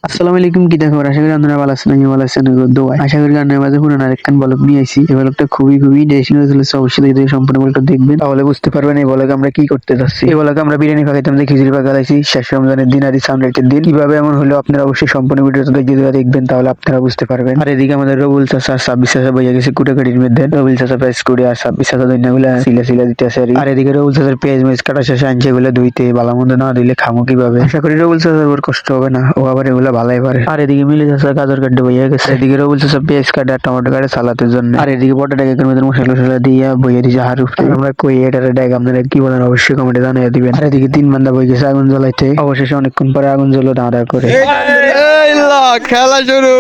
আসসালামু আলাইকুম, কি খবর? আশা করি আপনারা ভালো আছেন। আমি ভালো আছি, অনেক দোয়া। আশা করি গানের মাঝে পুরান আরেকখান ব্লগ নিয়ে আইছি। এই ব্লগটা খুবই ইন্টারেস্টিং হয়েছে, অবশ্যই দেখে সম্পূর্ণ ব্লগটা দেখবেন, তাহলে বুঝতে পারবেন এই ব্লগে আমরা কি করতে যাচ্ছি। এই ব্লগে আমরা বিরিয়ানি পাকাইতাম, যে খিচুড়ি পাকাইছি শেষ রমজানের দিন আর সামনের দিন। কিভাবে এমন হলো আপনারা অবশ্যই সম্পূর্ণ ভিডিওটা দেখবেন, তাহলে আপনারা বুঝতে পারবেন। আর এদিকে আমাদের রবুল চাচা 26 চাচা বইয়া গেছে কুটাকাটির মধ্যে। রবুল চাচা পেঁয়াজ কুড়ে আর 26 চাচা দইনাগুলা সিলা দিতেছে। আর এদিকে রবুল চাচার পেঁয়াজ মরিচ কাটা শেষে আনছে, এগুলো ধুইতে ভালো মন্দ না দিলে খামো কিভাবে। আশা করি রবুল চাচার ওর কষ্ট হবে না, ও আবার এগুলো ভালাই পারে। আর এদিকে মিলে চাচা গাজর কাটতে বইয়া গেছে, এদিকে রবুল চাচা পেঁয়াজ কাটে আর টমেটো কাটে সালাতের জন্য। আর এদিকে পটাটা কেকের মধ্যে মশলা দিয়ে বইয়া দিয়েছে হার উপরে। আমরা কই এটার ডাক আপনারা কি বলেন অবশ্যই কমেন্টে জানিয়ে দিবেন। আর এদিকে তিন বান্দা বই গেছে আগুন জ্বলাইতে, অবশেষে অনেকক্ষণ পরে আগুন জ্বলো দাঁড়া করে। খেলা শুরু।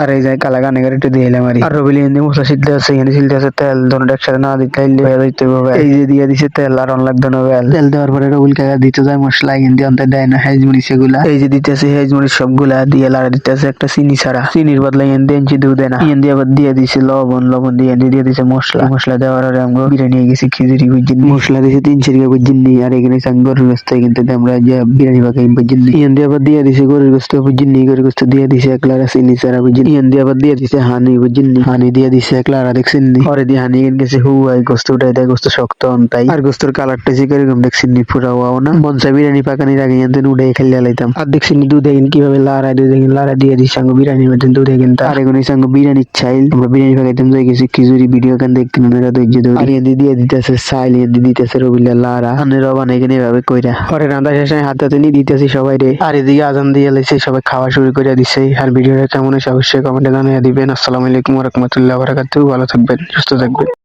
আর এই যাই কালা গানে একটু দিয়ে এলাম আর রবিলি হিন্দি মশলা সিদ্ধ আছে, এখানে সিলতে আছে তেল, দোনোটা একসাথে না দিতে দিতে হবে। এই যে দিয়ে দিছে তেল আর অন লাগতো না বেল। তেল দেওয়ার পরে রবিল কাকা দিতে যায় মশলা, হিন্দি অন্তে দেয় না হেজমরিচ এগুলা। এই যে দিতেছে হেজমরিচ সবগুলা দিয়ে লাড়া দিতেছে একটা চিনি ছাড়া, চিনির বদলে হিন্দি ইঞ্চি দুধ দেয় না। হিন্দি আবার দিয়ে দিছে লবণ দিয়ে দিয়ে দিছে মশলা দেওয়ার পরে আমরা বিরিয়ানি গেছি খিচুড়ি বুঝিনি, মশলা দিছে 3 টাকা বুঝিনি। আর এখানে গরুর গোস্ত, কিন্তু আমরা যে বিরিয়ানি পাকাই বুঝিনি। হিন্দি আবার দিয়ে দিছে গরুর গোস্ত বুঝিনি, গরুর গোস্ত দিয়ে দিছে একলা চিনি ছাড়া বুঝিনি। হিন্দি আবার দিয়ে দিছে হানি বুঝিনি, হানি দিয়ে দিছে একলা আর দেখছেন পরে দিয়ে হানি গেছে হুয়াই গোস্ত উঠাই দেয়, গোস্ত শক্ত অন্তাই। আর গোস্তর কালারটা যে কিরকম দেখছেন পুরা ওয়াও না। মনসা বিরিয়ানি পাকানির আগে এনতেন উঠে খেলে লাইতাম। আর দেখছেন দুধ দেখেন কিভাবে লাড়াই, দুধ দেখেন লাড়া দিয়ে দিচ্ছে সঙ্গে বিরিয়ানির মধ্যে দুধ দেখেন। আর এখন সঙ্গে বিরিয়ানি চাইল আমরা বিরিয়ানি পাকাইতাম যাই গেছি খিচুড়ি ভিডিও কান দেখতেন ওনারা ধৈর্য ধরে। আর হিন্দি দিয়ে দিতেছে চাইল, হিন্দি দিতেছে রবিলা লাড়া আনের রবান এখানে এভাবে কইরা পরে রান্না শেষে হাতে হাতে নিয়ে দিতেছি সবাই রে। আর এদিকে আজান দিয়ে লাইছে, সবাই খাওয়া শুরু করে দিচ্ছে। আর ভিডিওটা কেমন হয়েছে অবশ্যই কমেন্টে জানিয়ে দিবেন। আসসালামু আলাইকুম ওয়া রাহমাতুল্লাহি ওয়া বারাকাতুহু। ভালো থাকবেন, সুস্থ থাকবেন।